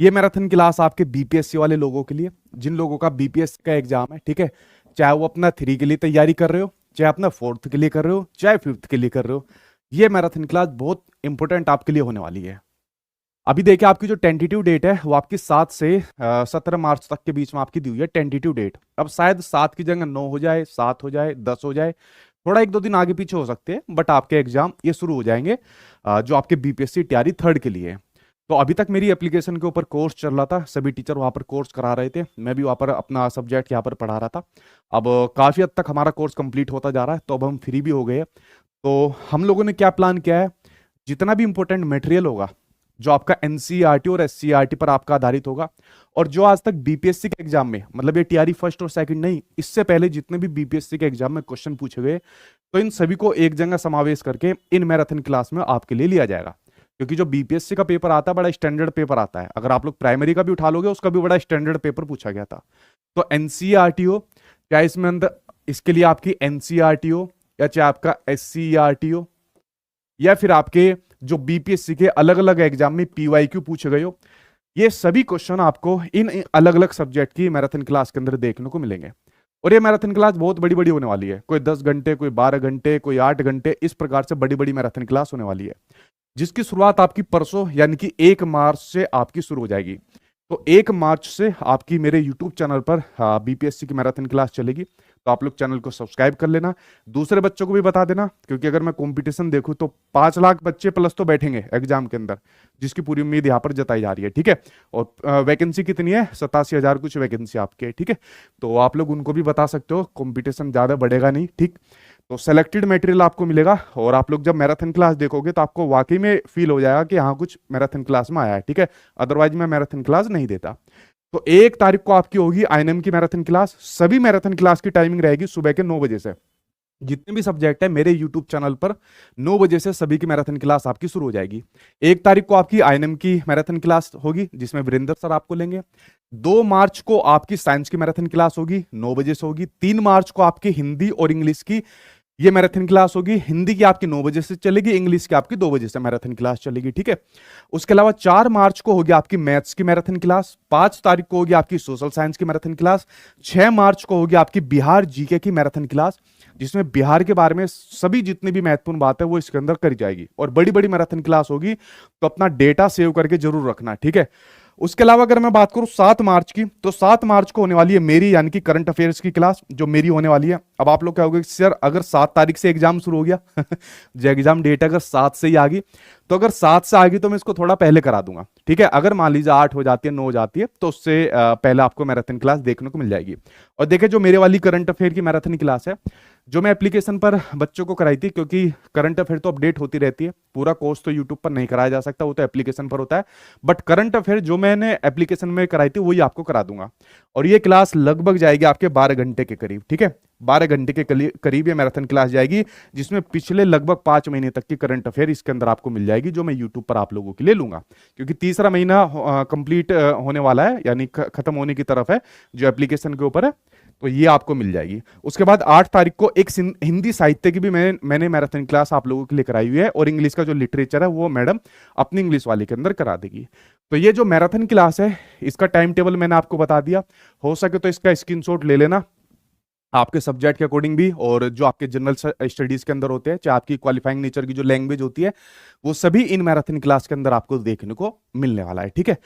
ये marathon class आपके BPSC वाले लोगों के लिए, जिन लोगों का बीपीएससी का एग्जाम है, ठीक है। चाहे वो अपना 3 के लिए तैयारी कर रहे हो, चाहे अपना 4th के लिए कर रहे हो, चाहे 5th के लिए कर रहे हो, ये मैराथन क्लास बहुत इंपॉर्टेंट आपके लिए होने वाली है। अभी देखिए, आपकी जो टेंटेटिव डेट है वो आपकी 7 से 17 मार्च तक के बीच में आपकी दी हुई है टेंटेटिव डेट। अब शायद 7 की जगह 9 हो जाए, 7 हो जाए, 10 हो जाए, थोड़ा 1-2 दिन आगे पीछे हो सकते हैं, बट आपके एग्जाम ये शुरू हो जाएंगे जो आपके बीपीएससी तैयारी 3rd के लिए है। तो अभी तक मेरी एप्लीकेशन के ऊपर कोर्स चल रहा था, सभी टीचर वहां पर कोर्स करा रहे थे, मैं भी वहां पर अपना सब्जेक्ट यहाँ पर पढ़ा रहा था। अब काफी हद तक हमारा कोर्स कंप्लीट होता जा रहा है, तो अब हम फ्री भी हो गए हैं। तो हम लोगों ने क्या प्लान किया है, जितना भी इंपॉर्टेंट मटेरियल होगा जो आपका एनसीईआरटी और एससीईआरटी पर आपका आधारित होगा, और जो आज तक बीपीएससी के एग्जाम में, मतलब ये टीआरई फर्स्ट और सेकंड नहीं, इससे पहले जितने भी बीपीएससी के एग्जाम में क्वेश्चन पूछे गए, तो इन सभी को एक जगह समावेश करके इन मैराथन क्लास में आपके लिए लिया जाएगा। क्योंकि जो बीपीएससी का पेपर आता है बड़ा स्टैंडर्ड पेपर आता है, अगर आप लोग प्राइमरी का भी उठा लोगे उसका भी बड़ा स्टैंडर्ड पेपर पूछा गया था। तो एनसीईआरटी हो, चाहे इसमें अंदर इसके लिए आपकी एनसीईआरटी हो, या चाहे आपका एससीईआरटी हो, या फिर आपके जो बीपीएससी के अलग अलग एग्जाम में पीवाईक्यू पूछे गए हो, ये सभी क्वेश्चन आपको इन अलग अलग सब्जेक्ट की मैराथन क्लास के अंदर देखने को मिलेंगे। और ये मैराथन क्लास बहुत बड़ी बड़ी होने वाली है, कोई 10 घंटे, कोई 12 घंटे, कोई 8 घंटे, इस प्रकार से बड़ी बड़ी मैराथन क्लास होने वाली है, जिसकी शुरुआत आपकी परसों यानी कि 1 मार्च से आपकी शुरू हो जाएगी। तो 1 मार्च से आपकी मेरे यूट्यूब चैनल पर बीपीएससी की मैराथन क्लास चलेगी, तो आप लोग चैनल को सब्सक्राइब कर लेना, दूसरे बच्चों को भी बता देना, क्योंकि अगर मैं कंपटीशन देखूं तो 5 लाख बच्चे प्लस तो बैठेंगे एग्जाम के अंदर, जिसकी पूरी उम्मीद यहाँ पर जताई जा रही है, ठीक है। और वैकेंसी कितनी है, 87,000 कुछ वैकेंसी आपके, ठीक है। तो आप लोग उनको भी बता सकते हो, कंपटीशन ज़्यादा बढ़ेगा नहीं, ठीक। तो सेलेक्टेड मटेरियल आपको मिलेगा, और आप लोग जब मैराथन क्लास देखोगे तो आपको वाकई में फील हो जाएगा कि हाँ कुछ मैराथन क्लास में आया है, ठीक है। अदरवाइज मैं मैराथन क्लास नहीं देता। तो 1 तारीख को आपकी होगी आईएनएम की मैराथन क्लास। सभी मैराथन क्लास की टाइमिंग रहेगी सुबह के 9 बजे से। जितने भी सब्जेक्ट है मेरे यूट्यूब चैनल पर 9 बजे से सभी की मैराथन क्लास आपकी शुरू हो जाएगी। 1 तारीख को आपकी आईएनएम की मैराथन क्लास होगी, जिसमें वीरेंद्र सर आपको लेंगे। 2 मार्च को आपकी साइंस की मैराथन क्लास होगी, 9 बजे से होगी। 3 मार्च को आपकी हिंदी और इंग्लिश की ये मैराथन क्लास होगी, हिंदी की आपकी 9 बजे से चलेगी, इंग्लिश की आपकी 2 बजे से मैराथन क्लास चलेगी, ठीक है। उसके अलावा 4 मार्च को होगी आपकी मैथ्स की मैराथन क्लास, 5 तारीख को होगी आपकी सोशल साइंस की मैराथन क्लास, 6 मार्च को होगी आपकी बिहार जीके की मैराथन क्लास, जिसमें बिहार के बारे में सभी जितनी भी महत्वपूर्ण बात है वो इसके अंदर करी जाएगी, और बड़ी बड़ी मैराथन क्लास होगी, तो अपना डेटा सेव करके जरूर रखना, ठीक है। उसके अलावा अगर मैं बात करूं 7 मार्च की, तो 7 मार्च को होने वाली है मेरी यानी कि करंट अफेयर्स की क्लास, जो मेरी होने वाली है। अब आप लोग कहोगे सर अगर 7 तारीख से एग्जाम शुरू हो गया जो एग्जाम डेट अगर 7 से ही आ गई, तो अगर 7 से आ गई तो मैं इसको थोड़ा पहले करा दूंगा, ठीक है। अगर मान लीजिए 8 हो जाती है, 9 हो जाती है, तो उससे पहले आपको मैराथन क्लास देखने को मिल जाएगी। और देखिए, जो मेरे वाली करंट अफेयर की मैराथन क्लास है, जो मैं एप्लीकेशन पर बच्चों को कराई थी, क्योंकि करंट अफेयर तो अपडेट होती रहती है, पूरा कोर्स तो यूट्यूब पर नहीं कराया जा सकता, वो तो एप्लीकेशन पर होता है, बट करंट अफेयर जो मैंने एप्लीकेशन में कराई थी वही आपको करा दूंगा। और ये क्लास लगभग जाएगी आपके 12 घंटे के करीब, ठीक है। 12 घंटे के करीब ये मैराथन क्लास जाएगी, जिसमें पिछले लगभग 5 महीने तक की करंट अफेयर इसके अंदर आपको मिल जाएगी, जो मैं यूट्यूब पर आप लोगों के लिए लूंगा, क्योंकि तीसरा महीना कंप्लीट होने वाला है, यानी खत्म होने की तरफ है जो एप्लीकेशन के ऊपर है, तो ये आपको मिल जाएगी। उसके बाद 8 तारीख को एक हिंदी साहित्य की भी मैंने मैराथन क्लास आप लोगों के लिए कराई हुई है, और इंग्लिश का जो लिटरेचर है वो मैडम अपनी इंग्लिश वाले के अंदर करा देगी। तो ये जो मैराथन क्लास है, इसका टाइम टेबल मैंने आपको बता दिया, हो सके तो इसका स्क्रीनशॉट ले लेना आपके सब्जेक्ट के अकॉर्डिंग भी, और जो आपके जनरल स्टडीज के अंदर होते हैं, चाहे आपकी क्वालिफाइंग नेचर की जो लैंग्वेज होती है, वो सभी इन मैराथन क्लास के अंदर आपको देखने को मिलने वाला है, ठीक है।